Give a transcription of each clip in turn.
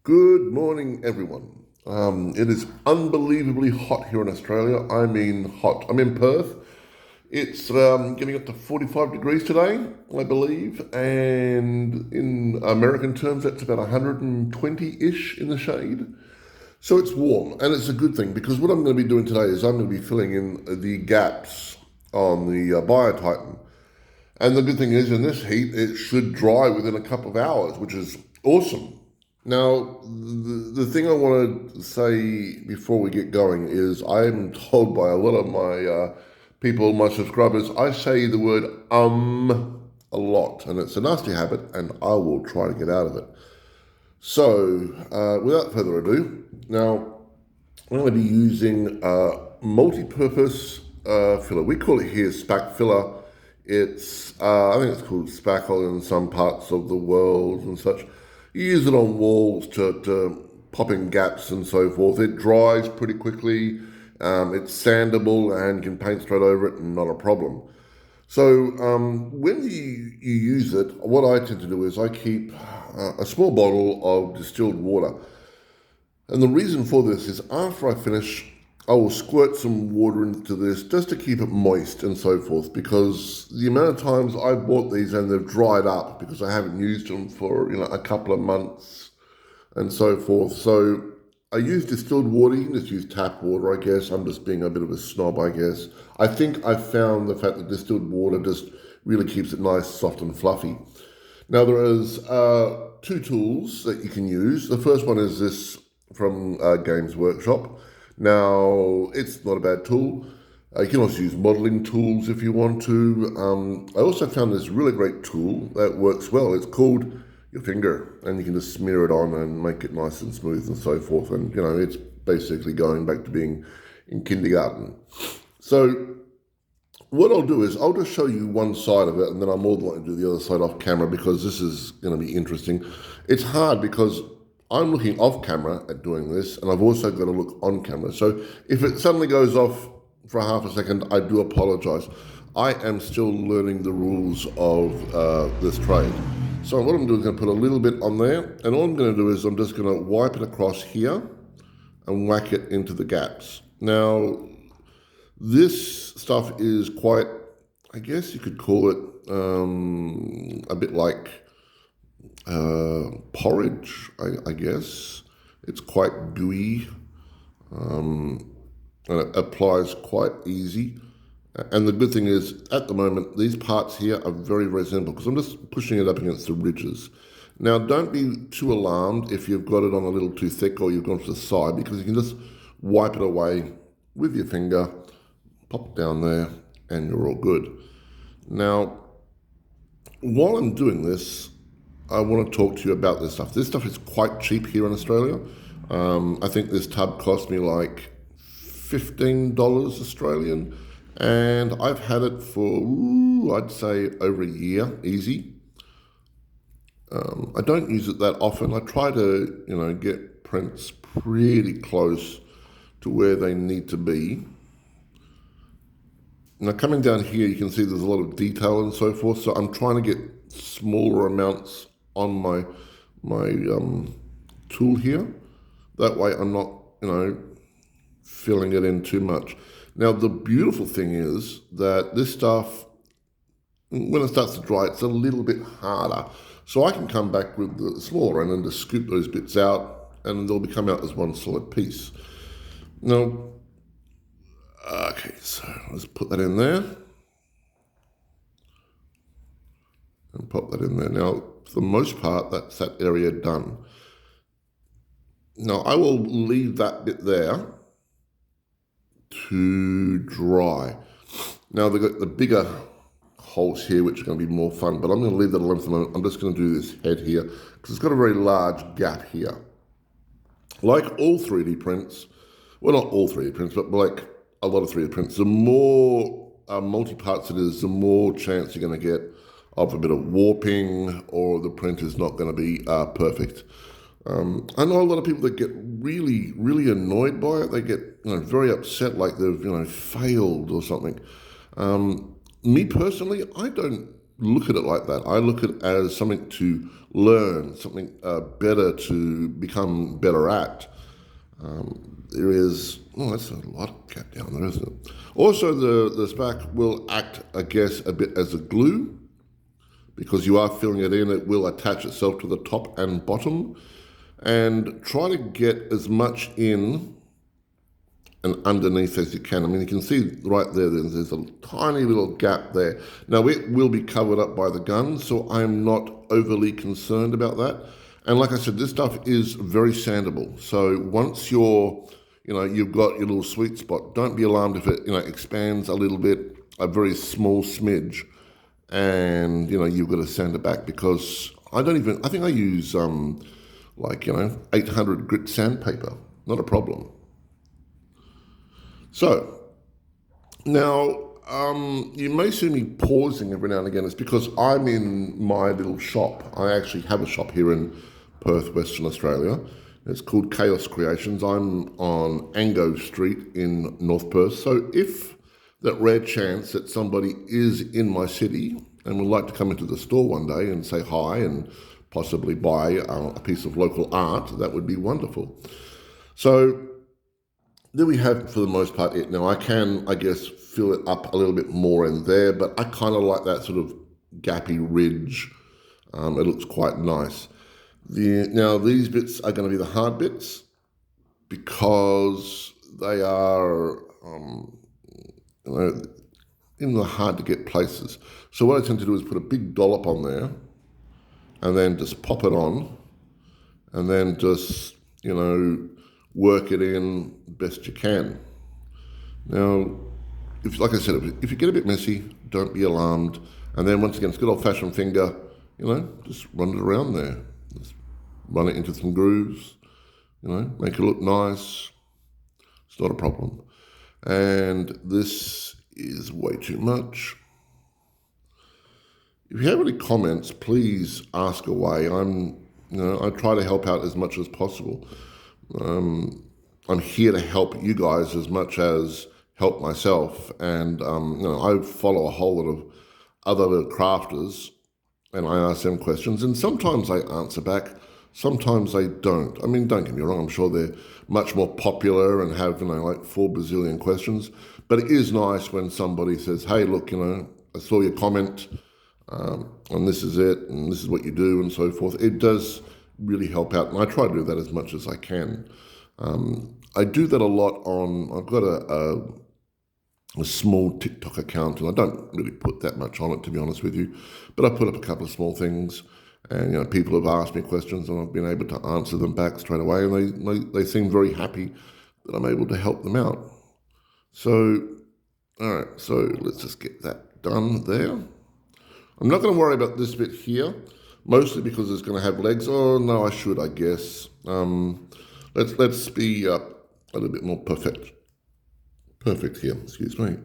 Good morning, everyone. It is unbelievably hot here in Australia. I mean, hot. I'm in Perth. It's getting up to 45 degrees today, I believe, and in American terms, that's about 120-ish in the shade. So it's warm, and it's a good thing because what I'm going to be doing today is I'm going to be filling in the gaps on the BioTitan. And the good thing is, in this heat, it should dry within a couple of hours, which is awesome. Now, the thing I want to say before we get going is I'm told by a lot of my people, my subscribers, I say the word a lot, and it's a nasty habit, and I will try to get out of it. So, without further ado, now I'm going to be using multi-purpose filler. We call it here Spak filler. I think it's called spackle in some parts of the world and such. You use it on walls to pop in gaps and so forth. It dries pretty quickly. It's sandable and can paint straight over it, and not a problem. So when you use it, what I tend to do is I keep a small bottle of distilled water. And the reason for this is after I finish, I will squirt some water into this just to keep it moist and so forth, because the amount of times I bought these and they've dried up because I haven't used them for a couple of months and so forth. So I use distilled water. You can just use tap water, I guess. I'm just being a bit of a snob, I guess. I think I found the fact that distilled water just really keeps it nice, soft and fluffy. Now there is two tools that you can use. The first one is this from Games Workshop. Now, it's not a bad tool. You can also use modeling tools if you want to. I also found this really great tool that works well. It's called your finger, and you can just smear it on and make it nice and smooth and so forth. And, it's basically going back to being in kindergarten. So what I'll do is I'll just show you one side of it, and then I'm more than likely to do the other side off camera because this is going to be interesting. It's hard because I'm looking off camera at doing this, and I've also got to look on camera. So if it suddenly goes off for half a second, I do apologize. I am still learning the rules of this trade. So what I'm doing is going to put a little bit on there, and all I'm going to do is I'm just going to wipe it across here and whack it into the gaps. Now, this stuff is quite, I guess you could call it a bit like porridge, I guess. It's quite gooey, and it applies quite easy. And the good thing is, at the moment, these parts here are very, very simple because I'm just pushing it up against the ridges. Now, don't be too alarmed if you've got it on a little too thick or you've gone to the side, because you can just wipe it away with your finger, pop it down there, and you're all good. Now, while I'm doing this, I want to talk to you about this stuff. This stuff is quite cheap here in Australia. I think this tub cost me like $15 Australian, and I've had it for, I'd say, over a year, easy. I don't use it that often. I try to, get prints pretty close to where they need to be. Now, coming down here, you can see there's a lot of detail and so forth, so I'm trying to get smaller amounts on my tool here. That way I'm not, filling it in too much. Now, the beautiful thing is that this stuff, when it starts to dry, it's a little bit harder. So I can come back with the smaller end and just scoop those bits out, and they'll come out as one solid piece. Now, okay, so let's put that in there. And pop that in there. Now, for the most part, that's that area done. Now, I will leave that bit there to dry. Now, they've got the bigger holes here, which are going to be more fun, but I'm going to leave that alone for the moment. I'm just going to do this head here, because it's got a very large gap here. Like all 3D prints, well, not all 3D prints, but like a lot of 3D prints, the more multi-parts it is, the more chance you're going to get of a bit of warping, or the print is not going to be perfect. I know a lot of people that get really, really annoyed by it. They get very upset, like they've failed or something. Me personally, I don't look at it like that. I look at it as something to learn, something better to become better at. There is, oh, that's a lot of gap down there, isn't it? Also, the Spak will act, I guess, a bit as a glue because you are filling it in. It will attach itself to the top and bottom, and try to get as much in and underneath as you can. I mean, you can see right there, there's a tiny little gap there. Now, it will be covered up by the gun, so I'm not overly concerned about that. And like I said, this stuff is very sandable. So once you've got your little sweet spot, don't be alarmed if it, expands a little bit, a very small smidge, and, you've got to sand it back because I think I use, 800 grit sandpaper. Not a problem. So, now, you may see me pausing every now and again. It's because I'm in my little shop. I actually have a shop here in Perth, Western Australia. It's called Chaos Creations. I'm on Ango Street in North Perth. So if that rare chance that somebody is in my city and would like to come into the store one day and say hi and possibly buy a piece of local art, that would be wonderful. So there we have, for the most part, it. Now, I can, I guess, fill it up a little bit more in there, but I kind of like that sort of gappy ridge. It looks quite nice. Now, these bits are going to be the hard bits because they are, in the hard to get places. So what I tend to do is put a big dollop on there and then just pop it on and then just, work it in best you can. Now, like I said, if you get a bit messy, don't be alarmed. And then once again, it's good old-fashioned finger, just run it around there. Just run it into some grooves, make it look nice. It's not a problem. And this is way too much. If you have any comments, please ask away. I try to help out as much as possible. I'm here to help you guys as much as help myself. And, I follow a whole lot of other crafters and I ask them questions. And sometimes I answer back, sometimes I don't. I mean, don't get me wrong, I'm sure they're much more popular and have, 4 bazillion questions. But it is nice when somebody says, hey, look, I saw your comment and this is it and this is what you do and so forth. It does really help out, and I try to do that as much as I can. I do that a lot I've got a small TikTok account, and I don't really put that much on it, to be honest with you, but I put up a couple of small things, and people have asked me questions, and I've been able to answer them back straight away, and they seem very happy that I'm able to help them out. So, all right, so let's just get that done there. I'm not going to worry about this bit here, mostly because it's going to have legs. Oh, no, I should, I guess. Let's be a little bit more perfect here, excuse me.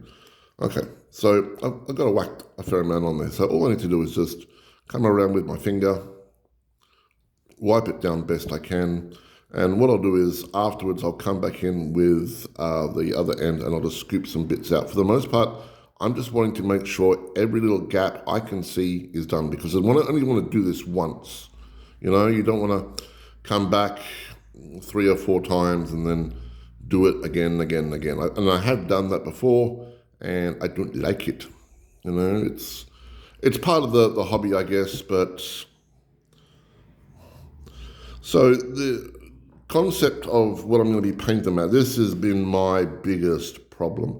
Okay, so I've got to whack a fair amount on there. So all I need to do is just come around with my finger, wipe it down best I can, and what I'll do is afterwards I'll come back in with the other end and I'll just scoop some bits out. For the most part, I'm just wanting to make sure every little gap I can see is done because I only want to do this once. You don't want to come back 3 or 4 times and then do it again. And I have done that before and I don't like it. It's part of the hobby, I guess, but so the concept of what I'm going to be painting at, this has been my biggest problem.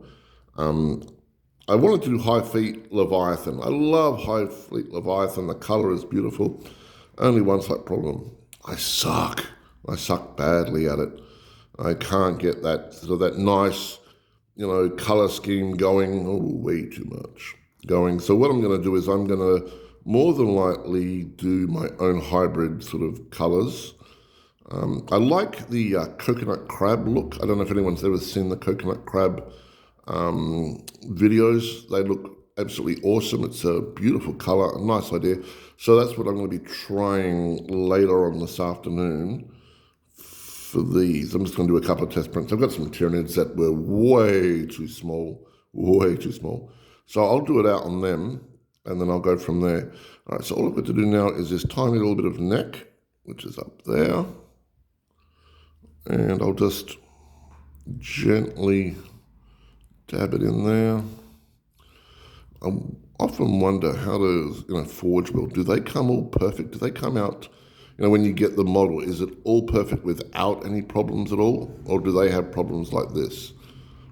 I wanted to do High Fleet Leviathan. I love High Fleet Leviathan. The color is beautiful. Only one slight problem. I suck badly at it. I can't get that nice, color scheme going. Oh, way too much going. So what I'm going to do is I'm going to more than likely do my own hybrid sort of colors. I like the coconut crab look. I don't know if anyone's ever seen the coconut crab videos. They look absolutely awesome. It's a beautiful color, a nice idea. So that's what I'm going to be trying later on this afternoon for these. I'm just going to do a couple of test prints. I've got some Tyranids that were way too small. So I'll do it out on them and then I'll go from there. All right, so all I've got to do now is this tiny little bit of neck, which is up there, and I'll just gently dab it in there. I often wonder how does Forge World, do they come all perfect? Do they come out, when you get the model, is it all perfect without any problems at all? Or do they have problems like this?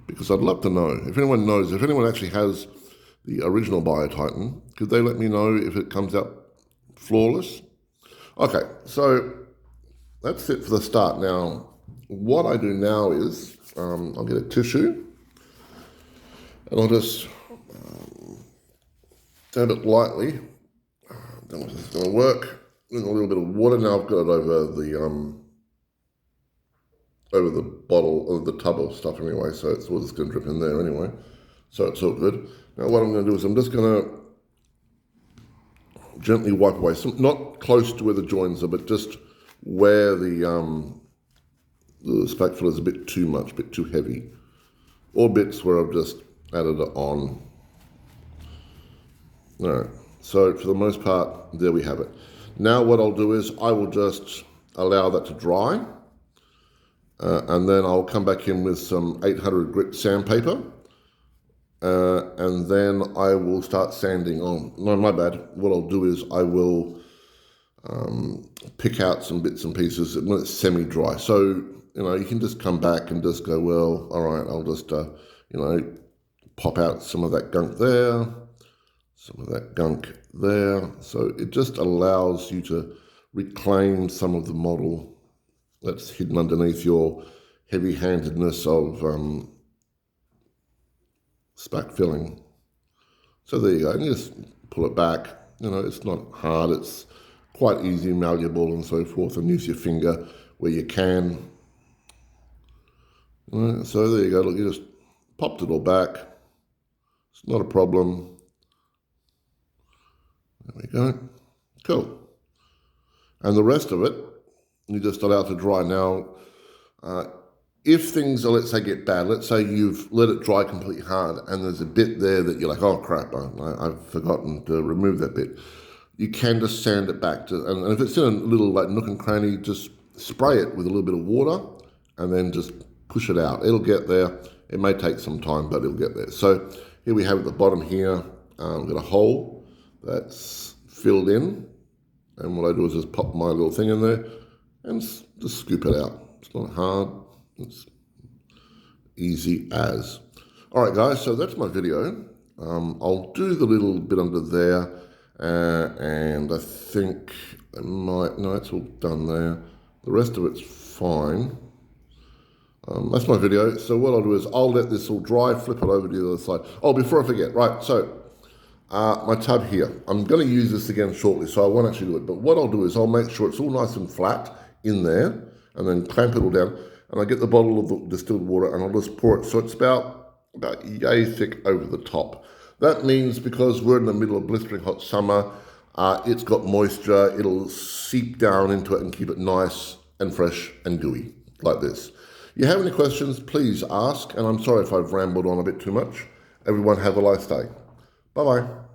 Because I'd love to know. If anyone knows, if anyone actually has the original BioTitan, could they let me know if it comes out flawless? Okay, so that's it for the start. Now, what I do now is, I'll get a tissue, and I'll just dab it lightly. Don't know if this is going to work. With a little bit of water. Now I've got it over the bottle, or the tub of stuff anyway, so it's all just going to drip in there anyway. So it's all good. Now what I'm going to do is I'm just going to gently wipe away, not close to where the joins are, but just where the Spak filler is a bit too much, a bit too heavy, or bits where I've just added it on. All right, so for the most part, there we have it. Now what I'll do is I will just allow that to dry, and then I'll come back in with some 800 grit sandpaper, and then I will start sanding on. No, my bad. What I'll do is I will pick out some bits and pieces when it's semi-dry. So, you can just come back and just go, well, all right, I'll just, pop out some of that gunk there, some of that gunk there. So it just allows you to reclaim some of the model that's hidden underneath your heavy-handedness of Spak filling. So there you go, and you just pull it back. It's not hard, it's quite easy, malleable and so forth, and use your finger where you can. So there you go, look, you just popped it all back. It's not a problem. There we go. Cool. And the rest of it, you just allow it to dry. Now, if things, let's say, get bad, let's say you've let it dry completely hard and there's a bit there that you're like, oh crap, I've forgotten to remove that bit. You can just sand it back and if it's in a little nook and cranny, just spray it with a little bit of water and then just push it out. It'll get there. It may take some time, but it'll get there. So here we have at the bottom here, we've got a hole that's filled in. And what I do is just pop my little thing in there and just scoop it out. It's not hard. It's easy as. All right, guys, so that's my video. I'll do the little bit under there, and I think I might, no, it's all done there. The rest of it's fine. That's my video. So what I'll do is I'll let this all dry, flip it over to the other side. Oh, before I forget, right, so my tub here, I'm going to use this again shortly, so I won't actually do it. But what I'll do is I'll make sure it's all nice and flat in there, and then clamp it all down. And I get the bottle of the distilled water, and I'll just pour it. So it's about yay thick over the top. That means because we're in the middle of blistering hot summer, it's got moisture. It'll seep down into it and keep it nice and fresh and gooey, like this. You have any questions, please ask. And I'm sorry if I've rambled on a bit too much. Everyone have a nice day. Bye-bye.